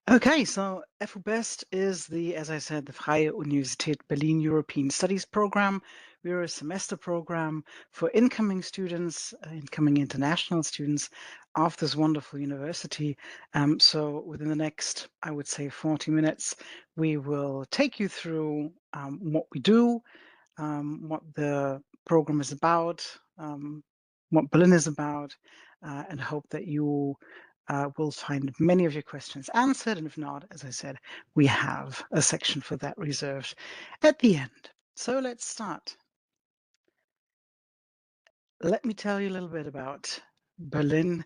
Okay, so FUBiS is as I said, the Freie Universität Berlin European Studies program. We're a semester program for incoming students, incoming international students of this wonderful university. So within the next, I would say 40 minutes, we will take you through what we do, what the program is about, what Berlin is about, and hope that you will find many of your questions answered. And if not, as I said, we have a section for that reserved at the end. So let's start. Let me tell you a little bit about Berlin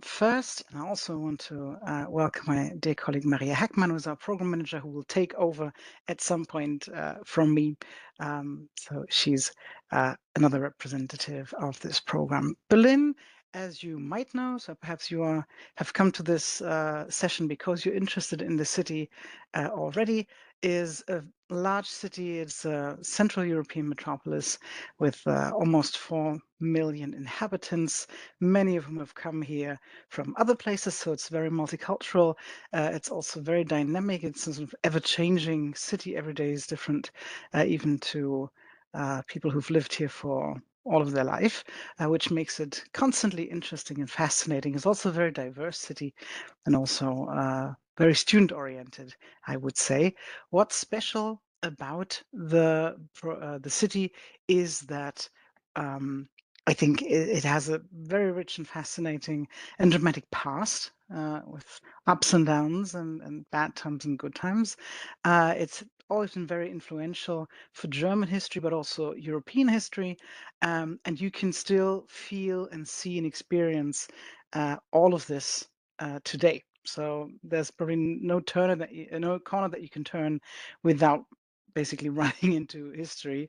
first. And I also want to welcome my dear colleague Maria Heckmann, who is our program manager, who will take over at some point from me. So she's another representative of this program. Berlin, as you might know, so perhaps you have come to this session because you're interested in the city already, is a large city. It's a Central European metropolis with almost 4 million inhabitants, many of whom have come here from other places, so it's very multicultural. It's also very dynamic. It's a sort of ever-changing city. Every day is different, even to people who've lived here for all of their life, which makes it constantly interesting and fascinating. It's also a very diverse city and also very student-oriented, I would say. What's special about the city is that I think it has a very rich and fascinating and dramatic past with ups and downs and bad times and good times. It's always been very influential for German history, but also European history. And you can still feel and see and experience all of this today. So there's probably no corner that you can turn without basically running into history,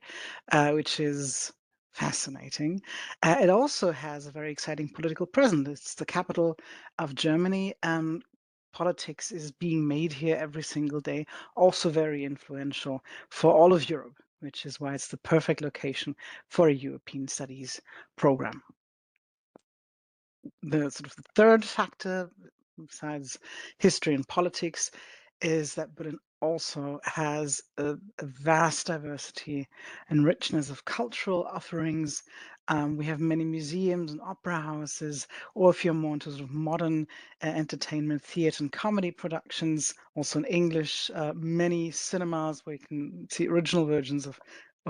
which is fascinating. It also has a very exciting political presence. It's the capital of Germany, and politics is being made here every single day, also very influential for all of Europe, which is why it's the perfect location for a European studies program. The sort of the third factor, besides history and politics, is that Berlin also has a vast diversity and richness of cultural offerings. We have many museums and opera houses, or if you're more into sort of modern entertainment, theatre and comedy productions, also in English, many cinemas where you can see original versions of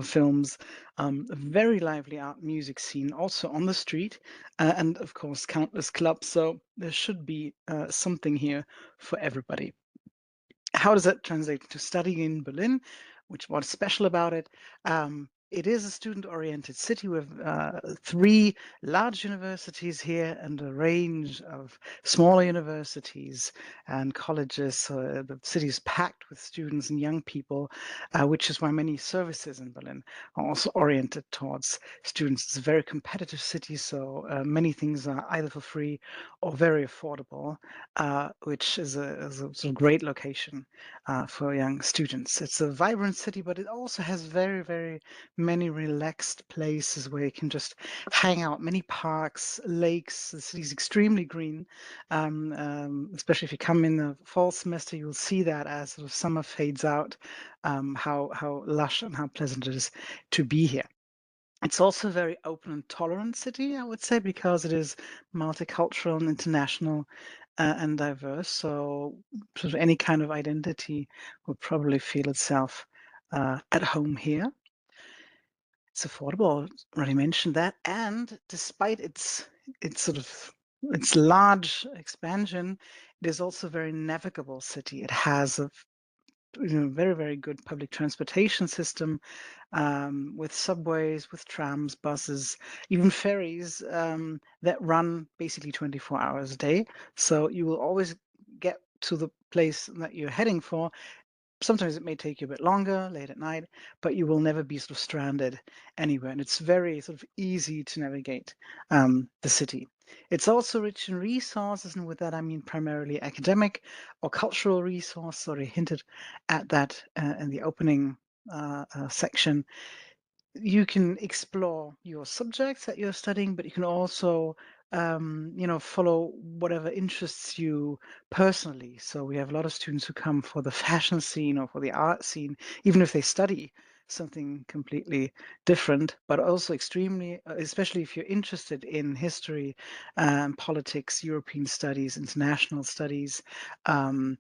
films, a very lively art music scene also on the street, and of course countless clubs. So there should be something here for everybody. How does that translate to studying in Berlin? What's special about it? It is a student-oriented city with 3 large universities here and a range of smaller universities and colleges. So the city is packed with students and young people, which is why many services in Berlin are also oriented towards students. It's a very competitive city, so many things are either for free or very affordable, which is a sort of great location for young students. It's a vibrant city, but it also has very, very many relaxed places where you can just hang out, many parks, lakes. The city's extremely green. Especially if you come in the fall semester, you'll see that as sort of summer fades out, how lush and how pleasant it is to be here. It's also a very open and tolerant city, I would say, because it is multicultural and international and diverse. So sort of any kind of identity will probably feel itself at home here. It's affordable, I already mentioned that. And despite its sort of its large expansion, it is also a very navigable city. It has a very, very good public transportation system with subways, with trams, buses, even ferries that run basically 24 hours a day. So you will always get to the place that you're heading for. Sometimes it may take you a bit longer, late at night, but you will never be sort of stranded anywhere. And it's very sort of easy to navigate the city. It's also rich in resources, and with that I mean primarily academic or cultural resources. Already hinted at that in the opening section. You can explore your subjects that you're studying, but you can also follow whatever interests you personally. So we have a lot of students who come for the fashion scene or for the art scene, even if they study something completely different, but also extremely, especially if you're interested in history, politics, European studies, international studies, and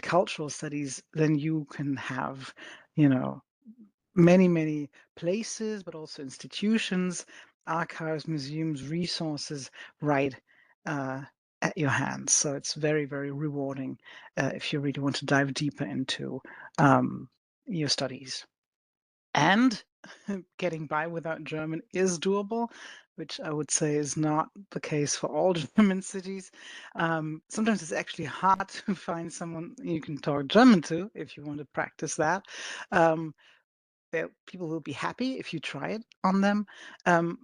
cultural studies, then you can have, you know, many places, but also institutions, archives, museums, resources right uh, at your hands. So it's very rewarding if you really want to dive deeper into your studies. And getting by without German is doable, which I would say is not the case for all German cities. Sometimes it's actually hard to find someone you can talk German to if you want to practice that. Um, People will be happy if you try it on them,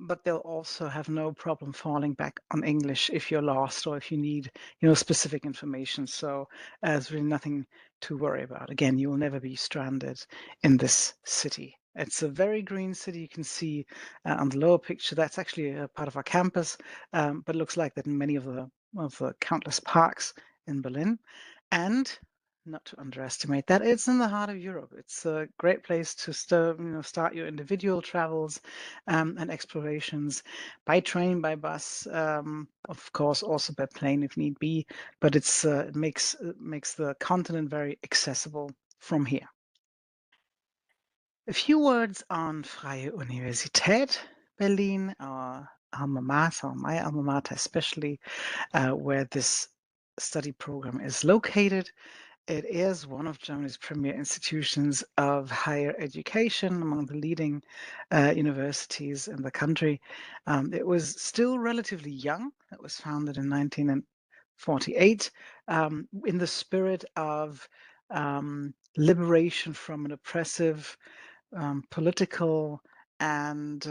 but they'll also have no problem falling back on English if you're lost or if you need, specific information. So there's really nothing to worry about. Again, you will never be stranded in this city. It's a very green city. You can see on the lower picture, that's actually a part of our campus, but it looks like that in many of the countless parks in Berlin. And not to underestimate that, it's in the heart of Europe. It's a great place to start your individual travels and explorations by train, by bus, of course, also by plane if need be. But it makes the continent very accessible from here. A few words on Freie Universität Berlin, our alma mater, my alma mater especially, where this study program is located. It is one of Germany's premier institutions of higher education, among the leading universities in the country. It was still relatively young. It was founded in 1948 in the spirit of liberation from an oppressive political and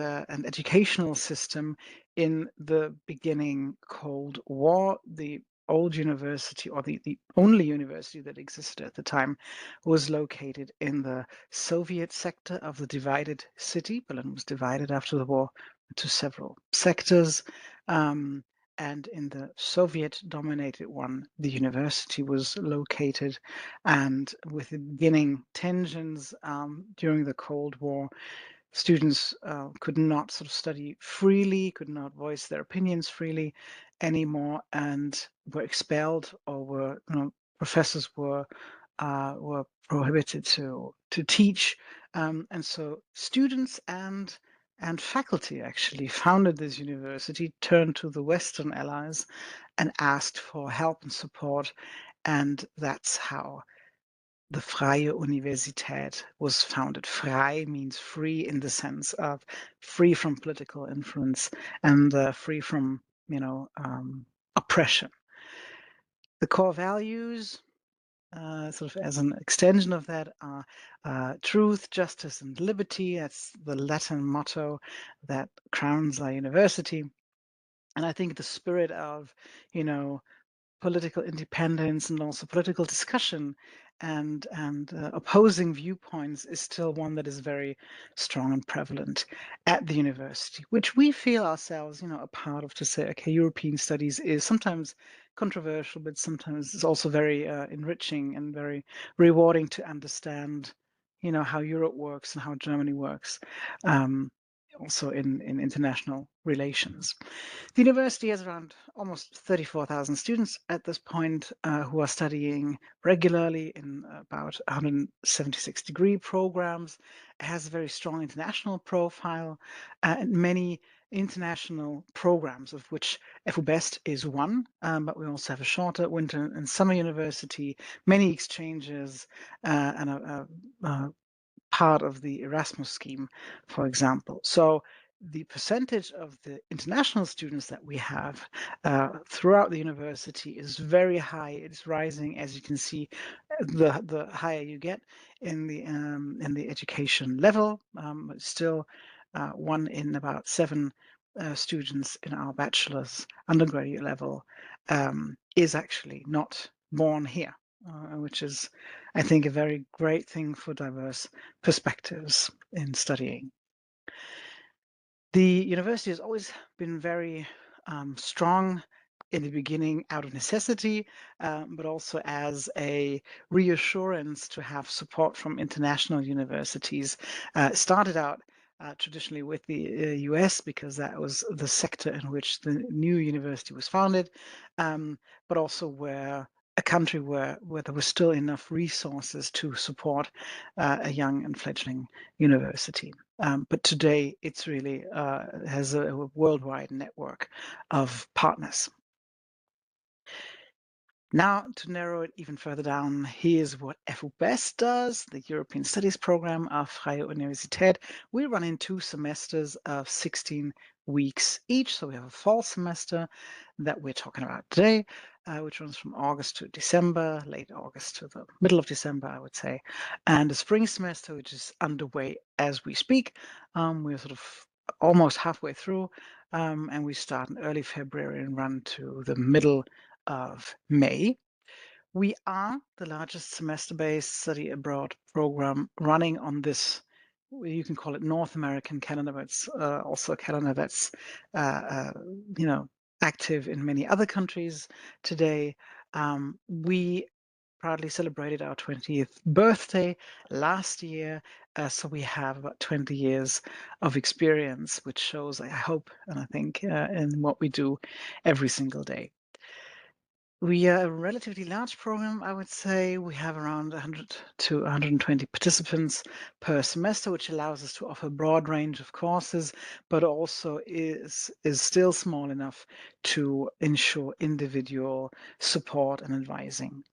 educational system in the beginning Cold War. The old university, or the only university that existed at the time, was located in the Soviet sector of the divided city. Berlin was divided after the war into several sectors. And in the Soviet-dominated one, the university was located. And with the beginning tensions during the Cold War, students could not sort of study freely, could not voice their opinions freely anymore, and were expelled, or professors were prohibited to teach, and so students and faculty actually founded this university, turned to the Western allies, and asked for help and support, and that's how the Freie Universität was founded. Frei means free in the sense of free from political influence and free from, oppression. The core values, sort of as an extension of that, are truth, justice, and liberty. That's the Latin motto that crowns our university. And I think the spirit of, political independence and also political discussion and opposing viewpoints is still one that is very strong and prevalent at the university, which we feel ourselves, a part of, to say, okay, European studies is sometimes controversial, but sometimes it's also very enriching and very rewarding to understand, how Europe works and how Germany works, also in international relations. The university has around almost 34,000 students at this point who are studying regularly in about 176-degree programs. It has a very strong international profile and many international programs, of which FUBiS is one, but we also have a shorter winter and summer university, many exchanges, and a part of the Erasmus scheme, for example. So the percentage of the international students that we have throughout the university is very high. It's rising, as you can see, the higher you get in the education level. Still, 1 in about 7 students in our bachelor's undergraduate level is actually not born here, which is, I think, a very great thing for diverse perspectives in studying. The university has always been very strong in the beginning out of necessity, but also as a reassurance to have support from international universities. Started out traditionally with the US because that was the sector in which the new university was founded, but also where a country where there was still enough resources to support a young and fledgling university. But today it's really has a worldwide network of partners. Now, to narrow it even further down, here's what FUBiS does, the European Studies Program of Freie Universität. We run in 2 semesters of 16 weeks each. So we have a fall semester that we're talking about today, which runs from August to December, late August to the middle of December, I would say. And a spring semester, which is underway as we speak. We're sort of almost halfway through, and we start in early February and run to the middle of May. We are the largest semester-based study abroad program running on this, you can call it North American calendar, but it's also a calendar that's, you know, active in many other countries today. We proudly celebrated our 20th birthday last year, so we have about 20 years of experience, which shows, I hope, and I think, in what we do every single day. We are a relatively large program, I would say. We have around 100 to 120 participants per semester, which allows us to offer a broad range of courses, but also is still small enough to ensure individual support and advising.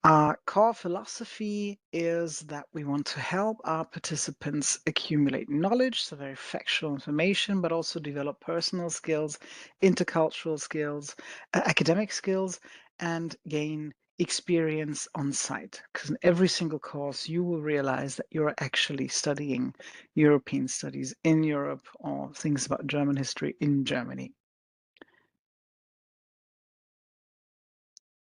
Our core philosophy is that we want to help our participants accumulate knowledge, so very factual information, but also develop personal skills, intercultural skills, academic skills, and gain experience on site. Because in every single course, you will realize that you're actually studying European studies in Europe or things about German history in Germany.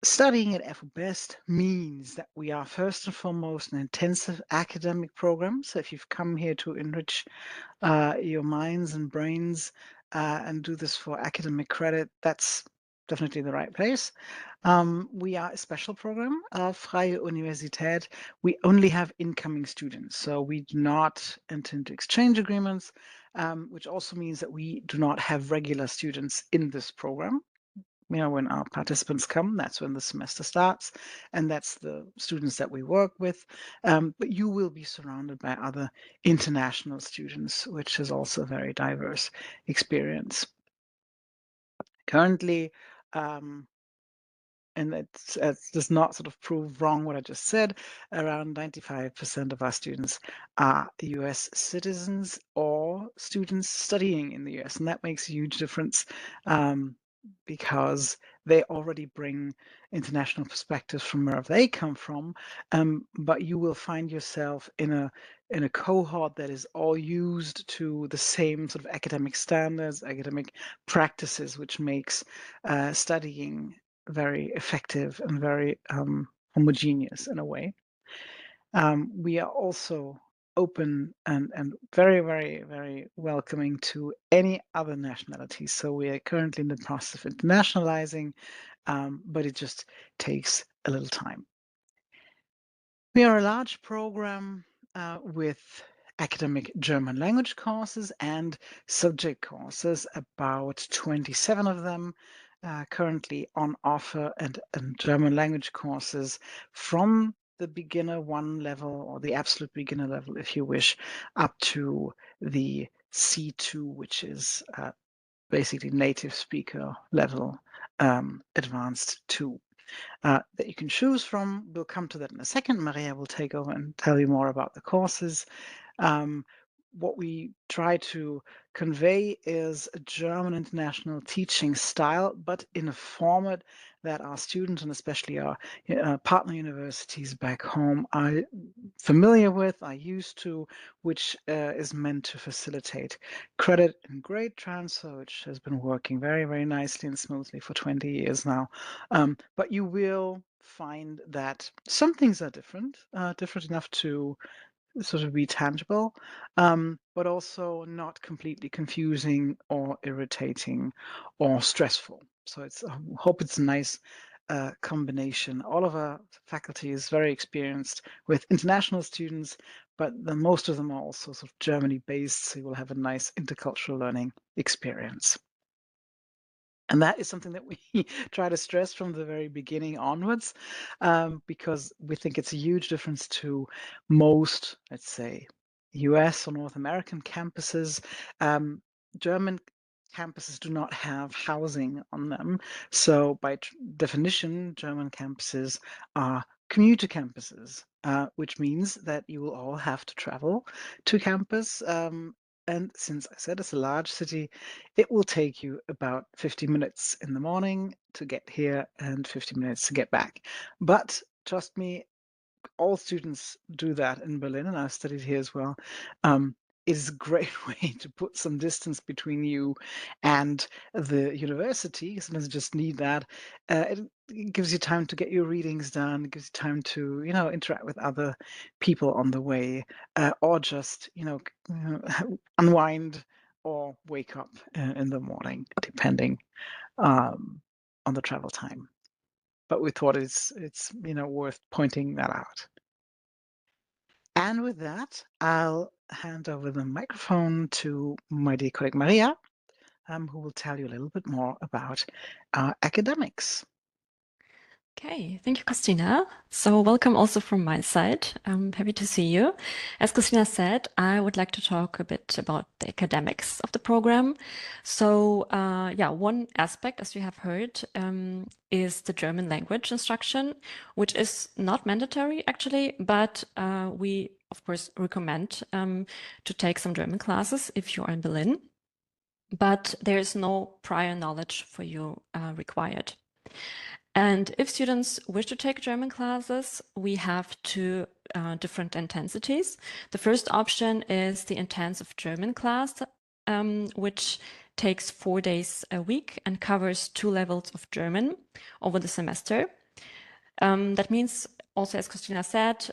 Studying at FUBiS means that we are first and foremost an intensive academic program. So if you've come here to enrich your minds and brains and do this for academic credit, that's definitely the right place. We are a special program of Freie Universität. We only have incoming students, so we do not enter into exchange agreements, which also means that we do not have regular students in this program. You know, when our participants come, that's when the semester starts, and that's the students that we work with. But you will be surrounded by other international students, which is also a very diverse experience. Currently, and it does not sort of prove wrong what I just said, around 95% of our students are US citizens or students studying in the US, and that makes a huge difference. Because they already bring international perspectives from wherever they come from, but you will find yourself in a cohort that is all used to the same sort of academic standards, academic practices, which makes studying very effective and very homogeneous in a way. We are also open and very, very, very welcoming to any other nationalities. So we are currently in the process of internationalizing, but it just takes a little time. We are a large program with academic German language courses and subject courses, about 27 of them currently on offer, and German language courses from the beginner 1 level or the absolute beginner level, if you wish, up to the C2, which is basically native speaker level, advanced 2. That you can choose from. We'll come to that in a second. Maria will take over and tell you more about the courses. What we try to convey is a German international teaching style, but in a format that our students and especially our partner universities back home are familiar with, are used to, which is meant to facilitate credit and grade transfer, which has been working very, very nicely and smoothly for 20 years now. But you will find that some things are different enough to sort of be tangible, but also not completely confusing or irritating or stressful. So I hope it's a nice combination. All of our faculty is very experienced with international students, but most of them are also sort of Germany-based, so you will have a nice intercultural learning experience. And that is something that we try to stress from the very beginning onwards, because we think it's a huge difference to most, let's say, US or North American campuses. German campuses do not have housing on them. So by definition, German campuses are commuter campuses, which means that you will all have to travel to campus. And since I said it's a large city, it will take you about 50 minutes in the morning to get here and 50 minutes to get back. But trust me, all students do that in Berlin, and I've studied here as well. It is a great way to put some distance between you and the university. Sometimes you just need that. It gives you time to get your readings done. It gives you time to, interact with other people on the way, or just, unwind or wake up in the morning, depending on the travel time. But we thought it's worth pointing that out. And with that, I'll hand over the microphone to my dear colleague Maria, who will tell you a little bit more about our academics. Okay, thank you, Kristina. So welcome also from my side. I'm happy to see you. As Kristina said, I would like to talk a bit about the academics of the program. So one aspect, as you have heard, is the German language instruction, which is not mandatory actually, but we of course recommend to take some German classes if you are in Berlin. But there is no prior knowledge for you required. And if students wish to take German classes, we have two different intensities. The first option is the intensive German class, which takes 4 days a week and covers 2 levels of German over the semester. That means also, as Kristina said,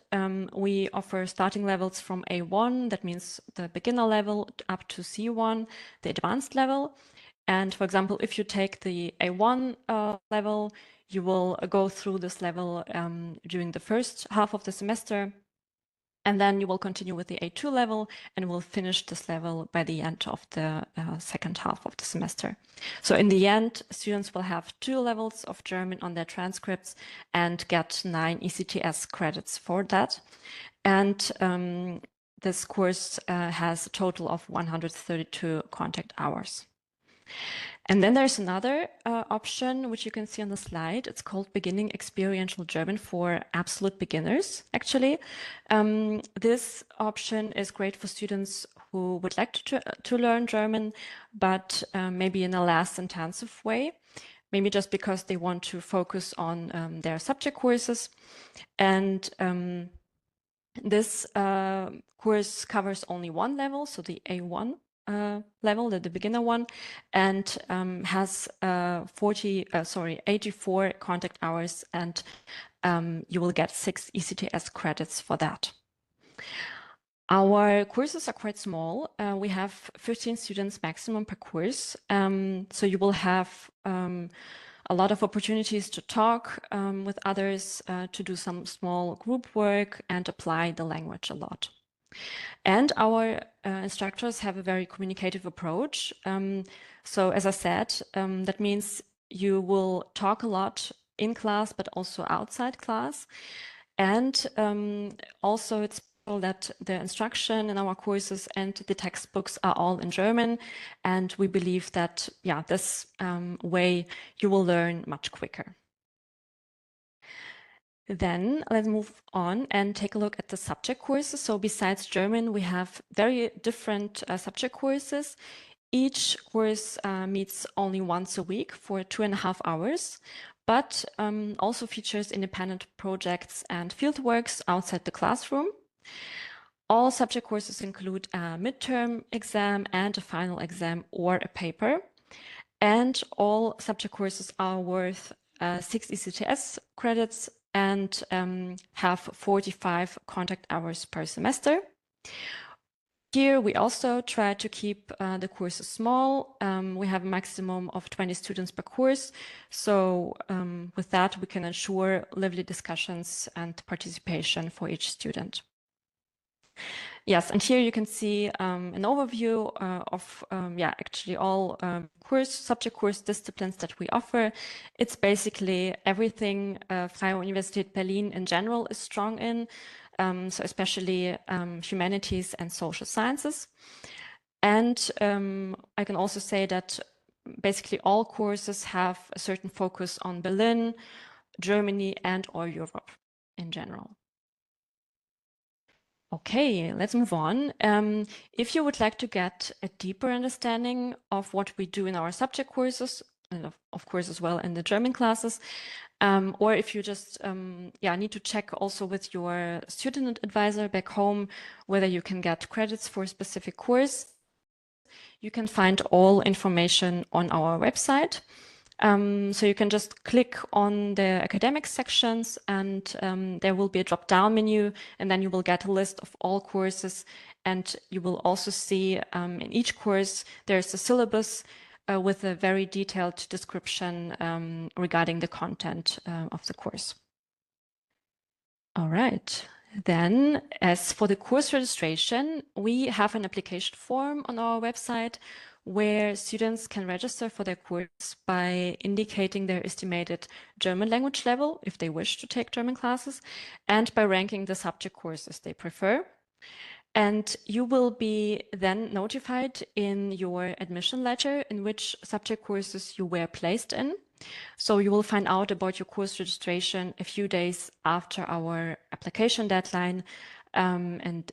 we offer starting levels from A1, that means the beginner level, up to C1, the advanced level. And for example, if you take the A1 level, you will go through this level during the first half of the semester, and then you will continue with the A2 level and will finish this level by the end of the second half of the semester. So in the end, students will have 2 levels of German on their transcripts and get 9 ECTS credits for that. And this course has a total of 132 contact hours. And then there's another option, which you can see on the slide. It's called Beginning Experiential German for Absolute Beginners, actually. This option is great for students who would like to learn German, but maybe in a less intensive way, maybe just because they want to focus on their subject courses. And this course covers only one level, so the A1 level, the beginner one, and has 84 contact hours, and you will get 6 ECTS credits for that. Our courses are quite small. We have 15 students maximum per course, so you will have a lot of opportunities to talk with others, to do some small group work and apply the language a lot. And our instructors have a very communicative approach. So as I said, that means you will talk a lot in class, but also outside class. And also it's that the instruction in our courses and the textbooks are all in German. And we believe that, this way you will learn much quicker. Then let's move on and take a look at the subject courses. So besides German, we have very different subject courses. Each course meets only once a week for 2.5 hours, but also features independent projects and fieldworks outside the classroom. All subject courses include a midterm exam and a final exam or a paper. And all subject courses are worth 6 ECTS credits and have 45 contact hours per semester. Here we also try to keep the courses small. We have a maximum of 20 students per course. So with that, we can ensure lively discussions and participation for each student. Yes, and here you can see an overview of actually all subject course disciplines that we offer. It's basically everything Freie Universität Berlin in general is strong in, so especially humanities and social sciences. And I can also say that basically all courses have a certain focus on Berlin, Germany, and or Europe in general. Okay, let's move on. If you would like to get a deeper understanding of what we do in our subject courses, and of course as well in the German classes, or if you just need to check also with your student advisor back home whether you can get credits for a specific course, you can find all information on our website. So you can just click on the academic sections and there will be a drop-down menu, and then you will get a list of all courses, and you will also see in each course there's a syllabus with a very detailed description regarding the content of the course. All right. Then, as for the course registration, we have an application form on our website where students can register for their course by indicating their estimated German language level, if they wish to take German classes, and by ranking the subject courses they prefer. And you will be then notified in your admission letter in which subject courses you were placed in. So you will find out about your course registration a few days after our application deadline. The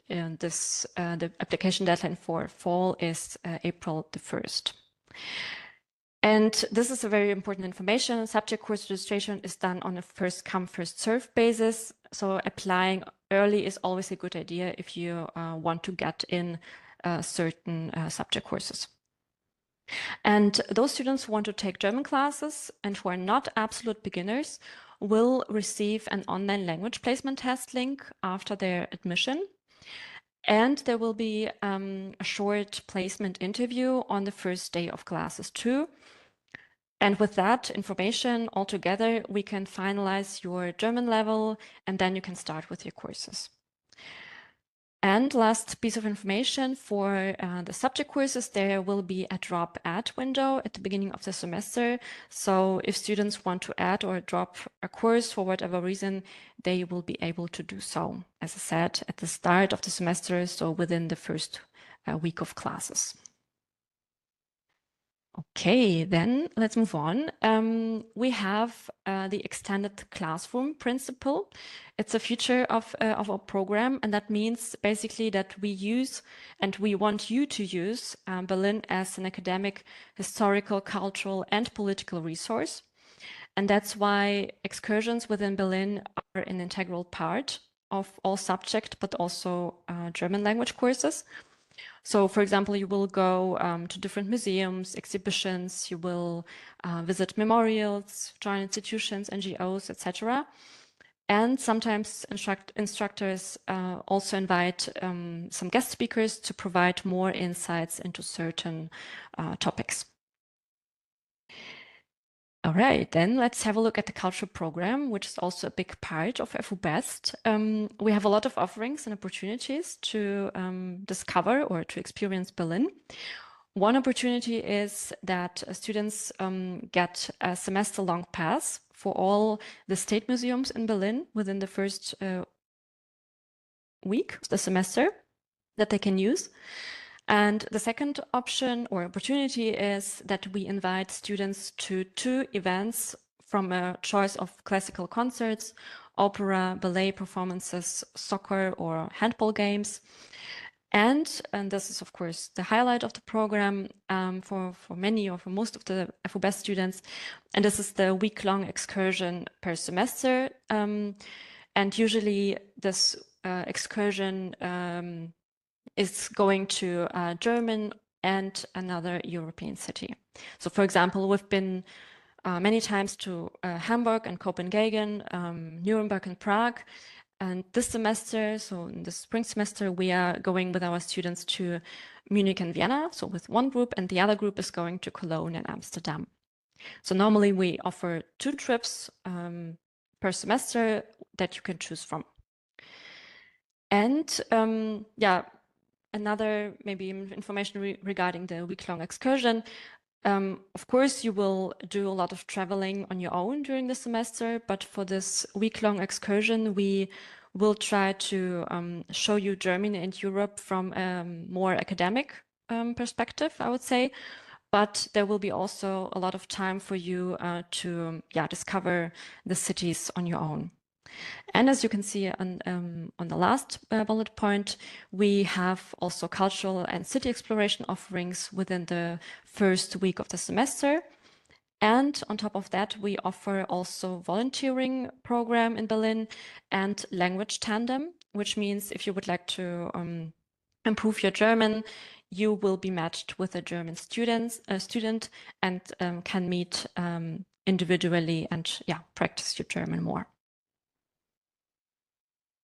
application deadline for fall is April the 1st. And this is a very important information. Subject course registration is done on a first come, first served basis. So applying early is always a good idea if you want to get in certain subject courses. And those students who want to take German classes and who are not absolute beginners will receive an online language placement test link after their admission. And there will be a short placement interview on the first day of classes too. And with that information all together, we can finalize your German level, and then you can start with your courses. And last piece of information for the subject courses, there will be a drop add window at the beginning of the semester. So if students want to add or drop a course for whatever reason, they will be able to do so, as I said, at the start of the semester, so within the first week of classes. Okay, then let's move on. We have the extended classroom principle. It's a feature of our program, and that means basically that we use and we want you to use Berlin as an academic, historical, cultural, and political resource. And that's why excursions within Berlin are an integral part of all subject, but also German language courses. So, for example, you will go to different museums, exhibitions, you will visit memorials, join institutions, NGOs, etc. And sometimes instructors also invite some guest speakers to provide more insights into certain topics. All right, then let's have a look at the cultural program, which is also a big part of FUBiS. We have a lot of offerings and opportunities to discover or to experience Berlin. One opportunity is that students get a semester-long pass for all the state museums in Berlin within the first week of the semester that they can use. And the second option or opportunity is that we invite students to 2 events from a choice of classical concerts, opera, ballet performances, soccer or handball games. And this is, of course, the highlight of the program for many or for most of the FUBiS students. And this is the week-long excursion per semester. And usually this excursion is going to German and another European city. So, for example, we've been many times to Hamburg and Copenhagen, Nuremberg and Prague, And this semester, so in the spring semester, we are going with our students to Munich and Vienna, so with one group, and the other group is going to Cologne and Amsterdam. So normally we offer 2 trips per semester that you can choose from. And yeah, another maybe information regarding the week-long excursion. Of course, you will do a lot of traveling on your own during the semester, but for this week-long excursion, we will try to show you Germany and Europe from a more academic perspective, I would say. But there will be also a lot of time for you to discover the cities on your own. And as you can see on the last bullet point, we have also cultural and city exploration offerings within the first week of the semester. And on top of that, we offer also volunteering program in Berlin and language tandem, which means if you would like to improve your German, you will be matched with a German student and can meet individually and practice your German more.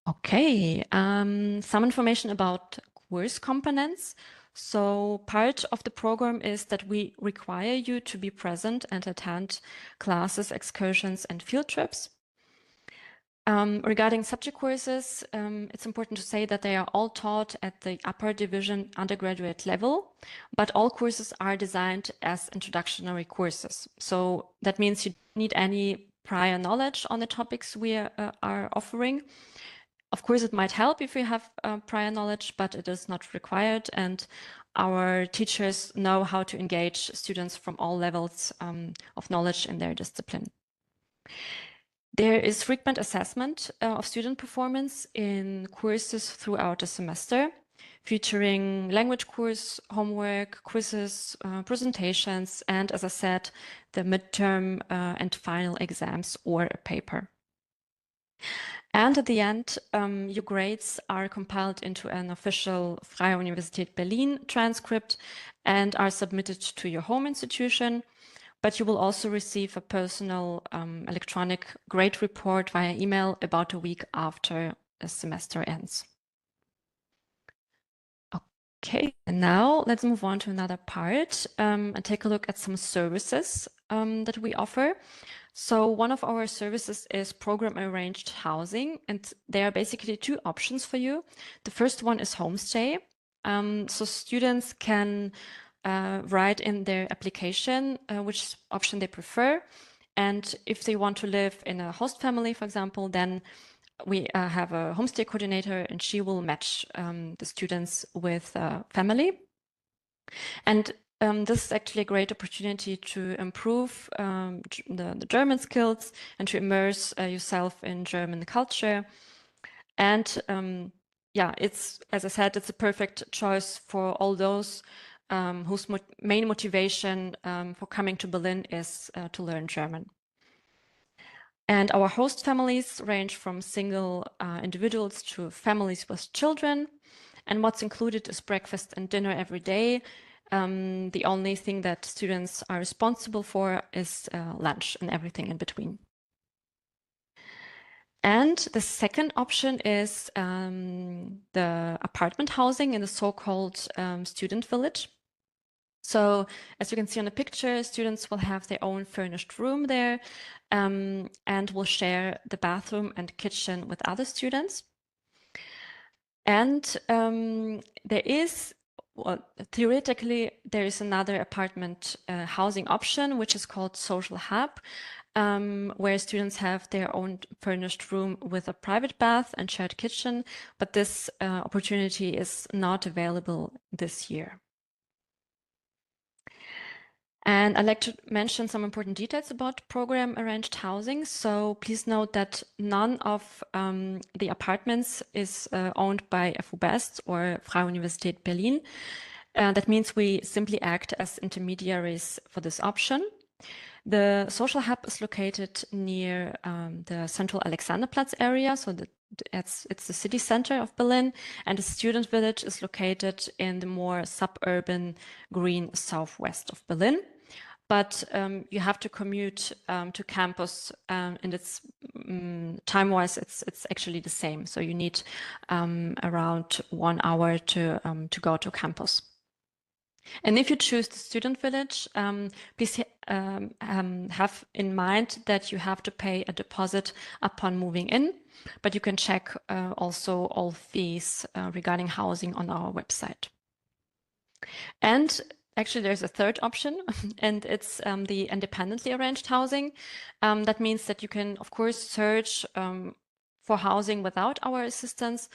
Okay, some information about course components. So part of the program is that we require you to be present and attend classes, excursions, and field trips. Regarding subject courses, it's important to say that they are all taught at the upper division undergraduate level, but all courses are designed as introductory courses. So that means you don't need any prior knowledge on the topics we are offering. Of course, it might help if you have prior knowledge, but it is not required. And our teachers know how to engage students from all levels of knowledge in their discipline. There is frequent assessment of student performance in courses throughout the semester, featuring language course, homework, quizzes, presentations, and as I said, the midterm and final exams or a paper. And at the end, your grades are compiled into an official Freie Universität Berlin transcript and are submitted to your home institution. But you will also receive a personal electronic grade report via email about a week after the semester ends. Okay, and now let's move on to another part and take a look at some services that we offer. So one of our services is program arranged housing, and there are basically 2 options for you. The first one is homestay. So students can write in their application which option they prefer. And if they want to live in a host family, for example, then we have a homestay coordinator and she will match the students with a family. And this is actually a great opportunity to improve the German skills and to immerse yourself in German culture. And it's, as I said, it's a perfect choice for all those whose main motivation for coming to Berlin is to learn German. And our host families range from single individuals to families with children. And what's included is breakfast and dinner every day. The only thing that students are responsible for is lunch and everything in between. And the second option is the apartment housing in the so-called student village. So as you can see on the picture, students will have their own furnished room there and will share the bathroom and kitchen with other students. And there is, well, theoretically, there is another apartment housing option, which is called Social Hub, where students have their own furnished room with a private bath and shared kitchen, but this opportunity is not available this year. And I'd like to mention some important details about program arranged housing. So please note that none of the apartments is owned by FUBiS or Freie Universität Berlin. That means we simply act as intermediaries for this option. The social hub is located near the central Alexanderplatz area, so it's the city center of Berlin, and the student village is located in the more suburban green southwest of Berlin. but you have to commute to campus, and it's time-wise, it's actually the same. So you need around 1 hour to go to campus. And if you choose the student village, please have in mind that you have to pay a deposit upon moving in, but you can check also all fees regarding housing on our website. And actually, there's a third option, and it's the independently arranged housing. That means that you can, of course, search for housing without our assistance.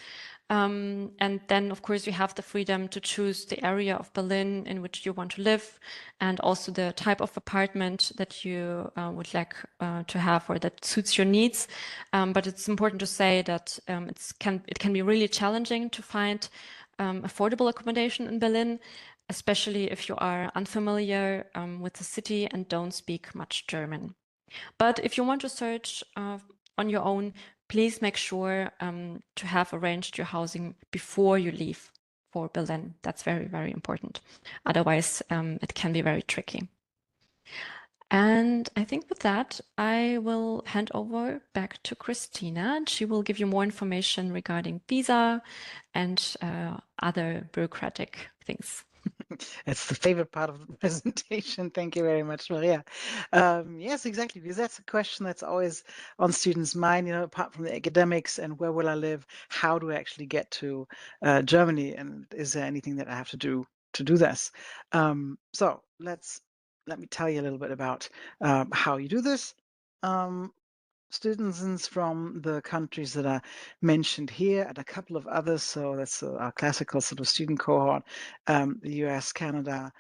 And then, of course, you have the freedom to choose the area of Berlin in which you want to live, and also the type of apartment that you would like to have or that suits your needs. But it's important to say that it can be really challenging to find affordable accommodation in Berlin, especially if you are unfamiliar with the city and don't speak much German. But if you want to search on your own, please make sure to have arranged your housing before you leave for Berlin. That's very, very important. Otherwise, it can be very tricky. And I think with that, I will hand over back to Kristina, and she will give you more information regarding visa and other bureaucratic things. It's the favorite part of the presentation. Thank you very much, Maria. Yes, exactly, because that's a question that's always on students' mind, apart from the academics and where will I live, how do I actually get to Germany, and is there anything that I have to do this? So let me tell you a little bit about how you do this. Students from the countries that are mentioned here and a couple of others. So that's our classical sort of student cohort, the US, Canada,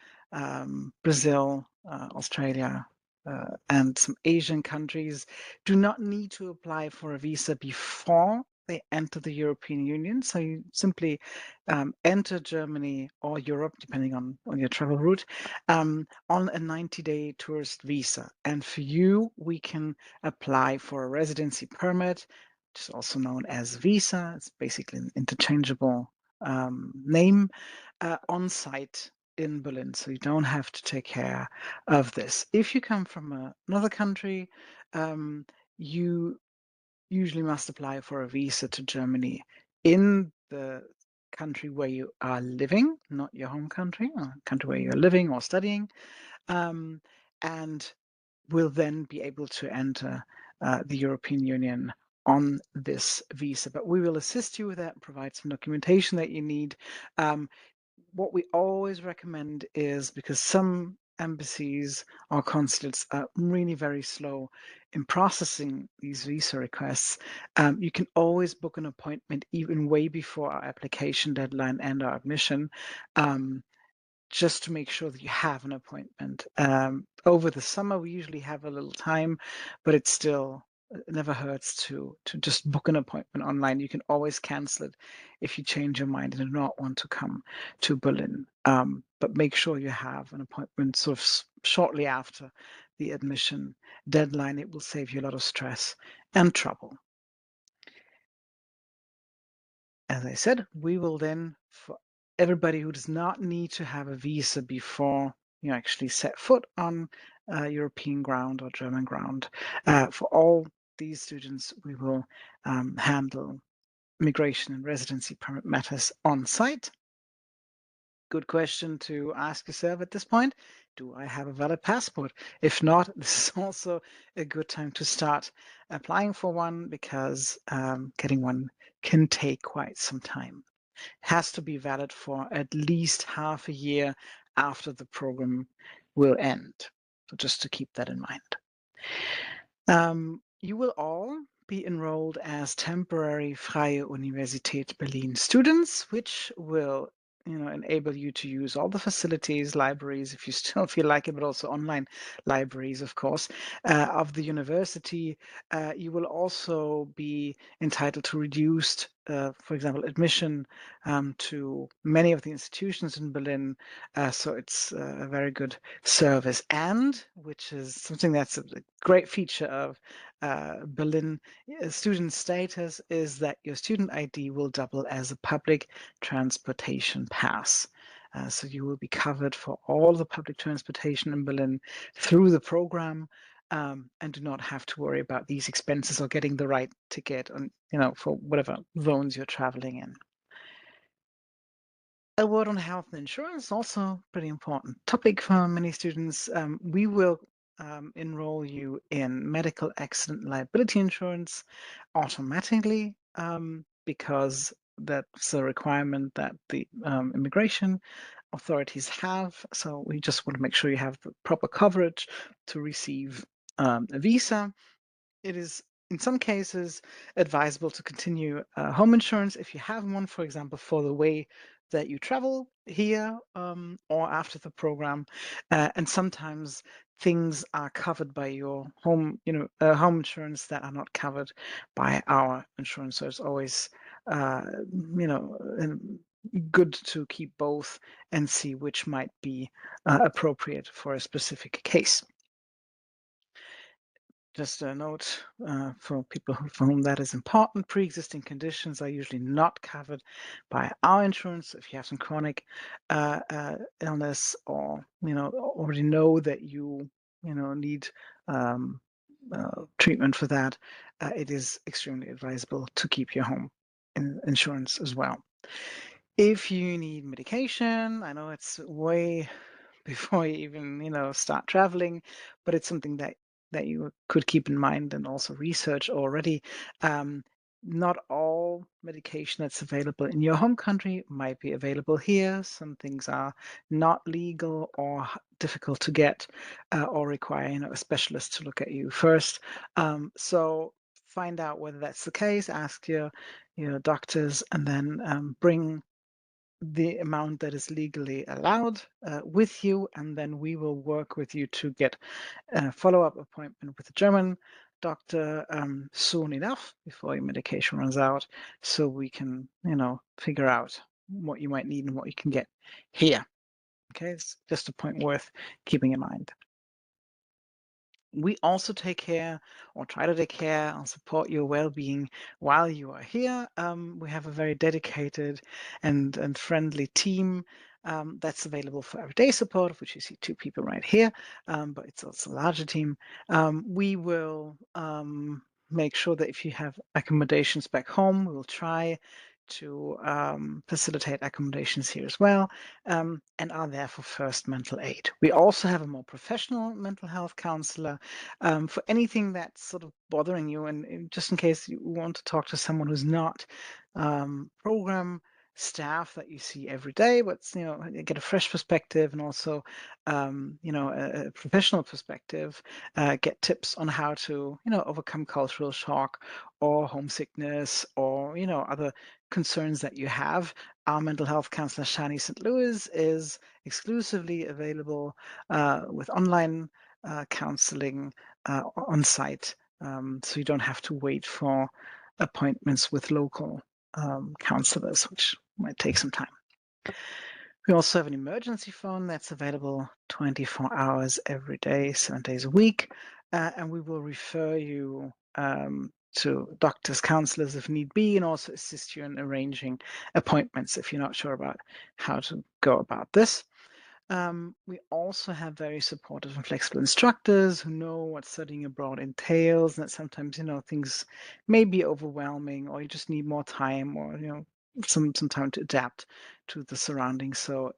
Brazil, Australia, and some Asian countries do not need to apply for a visa before they enter the European Union. So you simply enter Germany or Europe, depending on your travel route, on a 90-day tourist visa. And for you, we can apply for a residency permit, which is also known as visa. It's basically an interchangeable name on site in Berlin. So you don't have to take care of this. If you come from another country, you usually must apply for a visa to Germany in the country where you are living, not your home country, or country where you're living or studying, and will then be able to enter the European Union on this visa. But we will assist you with that and provide some documentation that you need. What we always recommend is, because some embassies or consulates are really very slow in processing these visa requests, you can always book an appointment even way before our application deadline and our admission, just to make sure that you have an appointment. Over the summer, we usually have a little time, but it never hurts to just book an appointment online. You can always cancel it if you change your mind and do not want to come to Berlin. But make sure you have an appointment sort of shortly after the admission deadline. It will save you a lot of stress and trouble. As I said, we will then, for everybody who does not need to have a visa before you actually set foot on European ground or German ground, for all these students, we will handle immigration and residency permit matters on site. Good question to ask yourself at this point. Do I have a valid passport? If not, this is also a good time to start applying for one, because getting one can take quite some time. It has to be valid for at least half a year after the program will end. So just to keep that in mind. You will all be enrolled as temporary Freie Universität Berlin students, which will enable you to use all the facilities, libraries, if you still feel like it, but also online libraries, of course, of the university. You will also be entitled to reduced, for example, admission to many of the institutions in Berlin. So it's a very good service. And, which is something that's a great feature of Berlin student status, is that your student ID will double as a public transportation pass. So you will be covered for all the public transportation in Berlin through the program, and do not have to worry about these expenses or getting the right ticket on, for whatever zones you're traveling in. A word on health and insurance, also pretty important topic for many students. We will enroll you in medical accident liability insurance automatically, because that's a requirement that the immigration authorities have. So we just want to make sure you have the proper coverage to receive a visa. It is, in some cases, advisable to continue home insurance if you have one, for example, for the way that you travel here or after the program. And sometimes things are covered by your home, home insurance that are not covered by our insurance. So it's always, good to keep both and see which might be appropriate for a specific case. Just a note for people for whom that is important, pre-existing conditions are usually not covered by our insurance. If you have some chronic illness, or already know that you need treatment for that, it is extremely advisable to keep your home insurance as well. If you need medication, I know it's way before you even start traveling, but it's something that you could keep in mind and also research already. Not all medication that's available in your home country might be available here. Some things are not legal or difficult to get, or require a specialist to look at you first. So find out whether that's the case. Ask your doctors, and then bring the amount that is legally allowed with you, and then we will work with you to get a follow-up appointment with a German doctor soon enough before your medication runs out, so we can figure out what you might need and what you can get here. Okay, it's just a point worth keeping in mind. We also take care, or try to take care and support your well-being while you are here. We have a very dedicated and friendly team that's available for everyday support, of which you see 2 people right here, but it's also a larger team. We will make sure that if you have accommodations back home, we will try to facilitate accommodations here as well, and are there for first mental aid. We also have a more professional mental health counselor for anything that's sort of bothering you, and just in case you want to talk to someone who's not program staff that you see every day, but get a fresh perspective, and also a professional perspective, get tips on how to overcome cultural shock or homesickness, or other concerns that you have. Our mental health counselor, Shani St. Louis, is exclusively available with online counseling on site, so you don't have to wait for appointments with local counselors, which might take some time. We also have an emergency phone that's available 24 hours every day, 7 days a week, and we will refer you to doctors, counselors if need be, and also assist you in arranging appointments if you're not sure about how to go about this. We also have very supportive and flexible instructors who know what studying abroad entails, and that sometimes things may be overwhelming, or you just need more time, or some time to adapt to the surroundings. So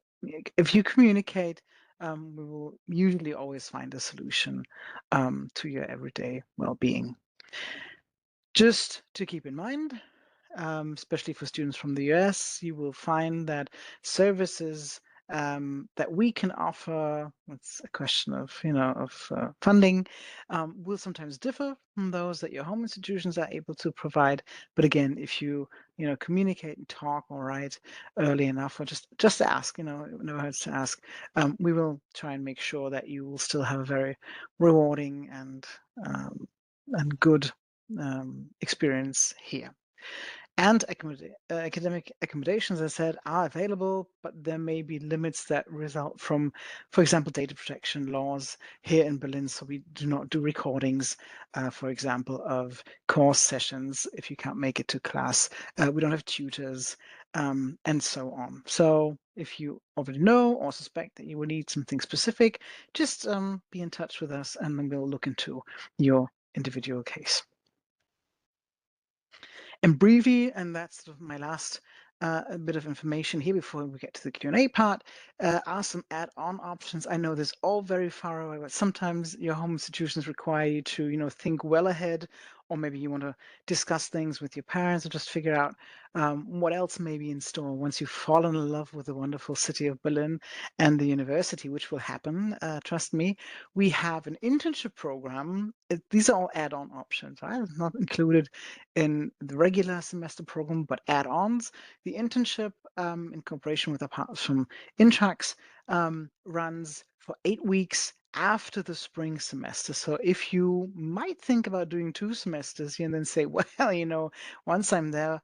if you communicate, we will usually always find a solution to your everyday well-being. Just to keep in mind, especially for students from the US, you will find that services that we can offer, it's a question of funding, will sometimes differ from those that your home institutions are able to provide. But again, if you communicate and talk or write early enough, or just ask, it never hurts to ask, we will try and make sure that you will still have a very rewarding and good experience here. And academic accommodations, as I said, are available, but there may be limits that result from, for example, data protection laws here in Berlin. So we do not do recordings, for example, of course sessions if you can't make it to class. We don't have tutors, and so on. So if you already know or suspect that you will need something specific, just be in touch with us and then we'll look into your individual case. And briefly, and that's sort of my last a bit of information here before we get to the Q&A part, are some add-on options. I know this all very far away, but sometimes your home institutions require you to, think well ahead, or maybe you want to discuss things with your parents or just figure out what else may be in store once you've fallen in love with the wonderful city of Berlin and the university, which will happen, trust me. We have an internship program. These are all add-on options, right? It's not included in the regular semester program, but add-ons. The internship, in cooperation with our partners from Intrax, runs for 8 weeks after the spring semester. So if you might think about doing 2 semesters and then say, well, once I'm there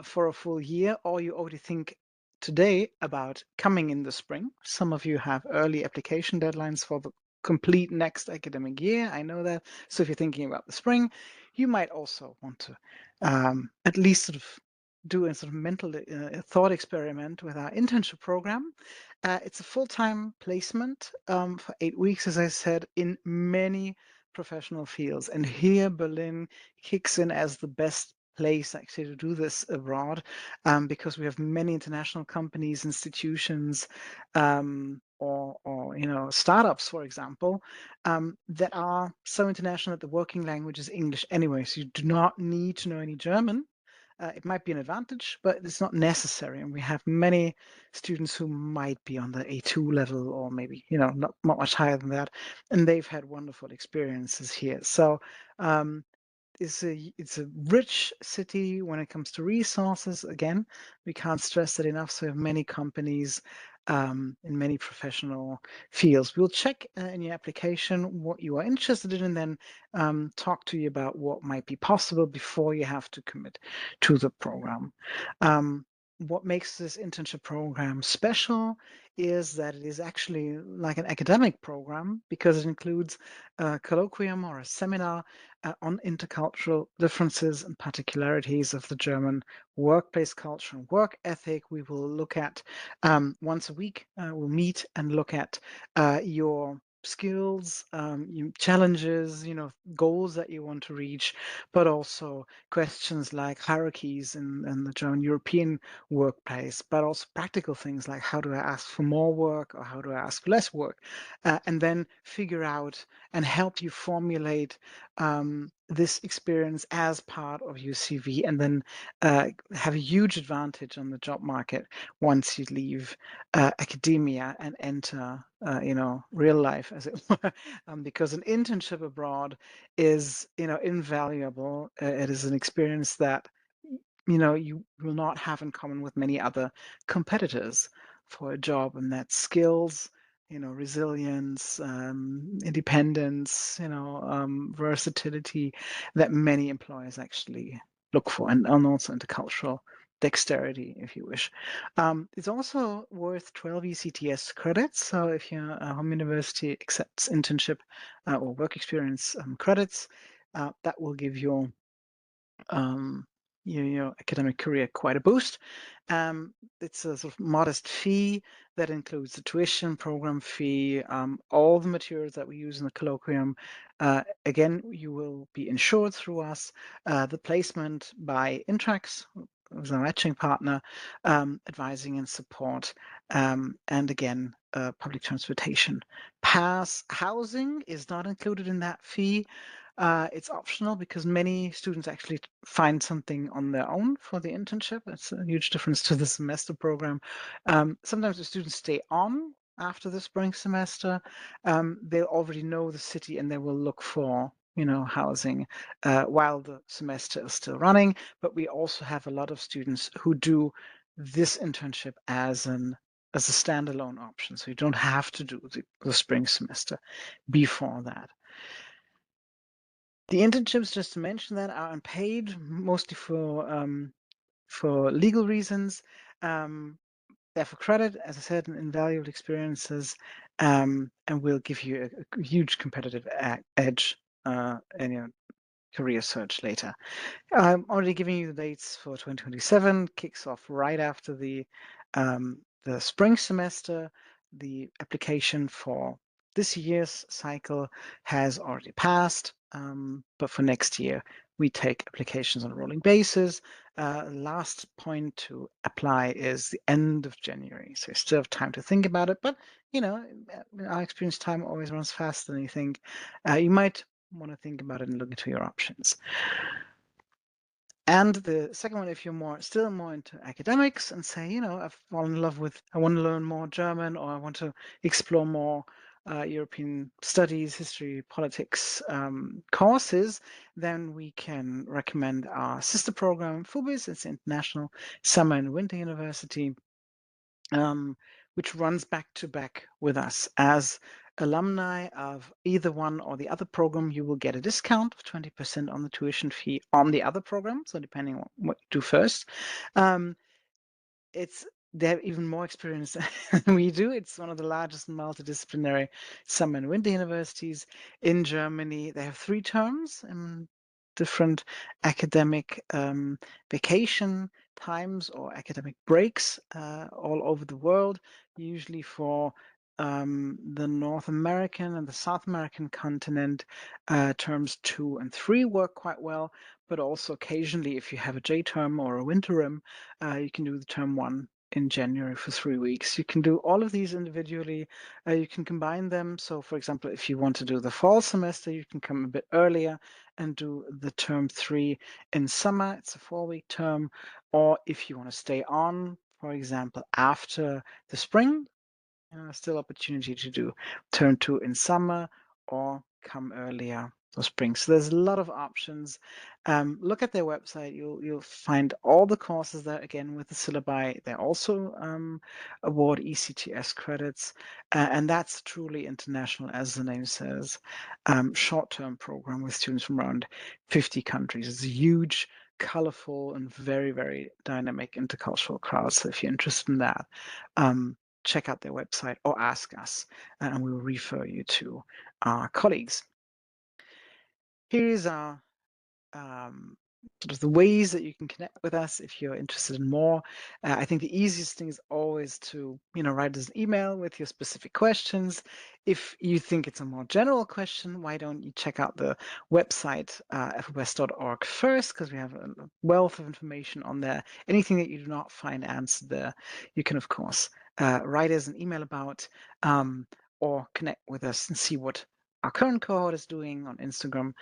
for a full year, or you already think today about coming in the spring. Some of you have early application deadlines for the complete next academic year. I know that. So if you're thinking about the spring, you might also want to at least sort of do a sort of mental thought experiment with our internship program. It's a full-time placement for 8 weeks, as I said, in many professional fields. And here Berlin kicks in as the best place actually to do this abroad, because we have many international companies, institutions, or startups, for example, that are so international that the working language is English anyway. So you do not need to know any German. It might be an advantage, but it's not necessary. And we have many students who might be on the A2 level, or maybe not much higher than that, and they've had wonderful experiences here. So it's a rich city when it comes to resources. Again, we can't stress that enough. So we have many companies in many professional fields. We'll check in your application what you are interested in, and then talk to you about what might be possible before you have to commit to the program. What makes this internship program special is that it is actually like an academic program, because it includes a colloquium or a seminar on intercultural differences and particularities of the German workplace culture and work ethic. We will look at once a week, we'll meet and look at your skills, challenges, goals that you want to reach, but also questions like hierarchies in the German European workplace, but also practical things like how do I ask for more work or how do I ask for less work, and then figure out and help you formulate this experience as part of your CV, and then have a huge advantage on the job market once you leave academia and enter real life, as it were, because an internship abroad is invaluable. It is an experience that you will not have in common with many other competitors for a job, and that skills, resilience, independence, versatility that many employers actually look for, and also intercultural dexterity, if you wish. It's also worth 12 ECTS credits. So if your home university accepts internship or work experience credits, that will give your academic career quite a boost. It's a sort of modest fee that includes the tuition, program fee, all the materials that we use in the colloquium. Again, you will be insured through us. The placement by Intrax, who's our matching partner, advising and support, and again, public transportation. Pass housing is not included in that fee. It's optional because many students actually find something on their own for the internship. That's a huge difference to the semester program. Sometimes the students stay on after the spring semester. They'll already know the city and they will look for housing while the semester is still running. But we also have a lot of students who do this internship as a standalone option. So you don't have to do the spring semester before that. The internships, just to mention that, are unpaid, mostly for legal reasons. They're for credit, as I said, and invaluable experiences, and will give you a huge competitive edge in your career search later. I'm already giving you the dates for 2027, kicks off right after the the spring semester, the application for this year's cycle has already passed, but for next year, we take applications on a rolling basis. Last point to apply is the end of January, so you still have time to think about it, but in our experience, time always runs faster than you think. You might want to think about it and look into your options. And the second one, if you're still more into academics and say, I've fallen in love with, I want to learn more German, or I want to explore more European studies, history, politics courses, then we can recommend our sister program, FUBiS. It's International Summer and Winter University, which runs back to back with us. As alumni of either one or the other program, you will get a discount of 20% on the tuition fee on the other program. So depending on what you do first, they have even more experience than we do. It's one of the largest multidisciplinary summer and winter universities in Germany. They have 3 terms and different academic vacation times or academic breaks all over the world, usually for the North American and the South American continent. Terms 2 and 3 work quite well, but also occasionally if you have a J term or a winterim, you can do the term 1 in January for 3 weeks. You can do all of these individually. You can combine them. So for example, if you want to do the fall semester, you can come a bit earlier and do the term 3 in summer. It's a 4-week term. Or if you want to stay on, for example, after the spring, still opportunity to do term 2 in summer or come earlier for spring. So there's a lot of options. Look at their website. You'll find all the courses there. Again, with the syllabi, they also award ECTS credits, and that's truly international, as the name says. Short-term program with students from around 50 countries. It's a huge, colorful, and very, very dynamic intercultural crowd. So if you're interested in that, check out their website or ask us, and we will refer you to our colleagues. Here is our sort of the ways that you can connect with us if you're interested in more. I think the easiest thing is always to write us an email with your specific questions. If you think it's a more general question, why don't you check out the website fubis.org first, because we have a wealth of information on there. Anything that you do not find answered there, you can of course write us an email about, or connect with us and see what our current cohort is doing on Instagram,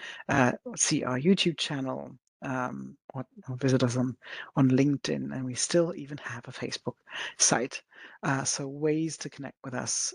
see our YouTube channel, or visit us on LinkedIn, and we still even have a Facebook site. So ways to connect with us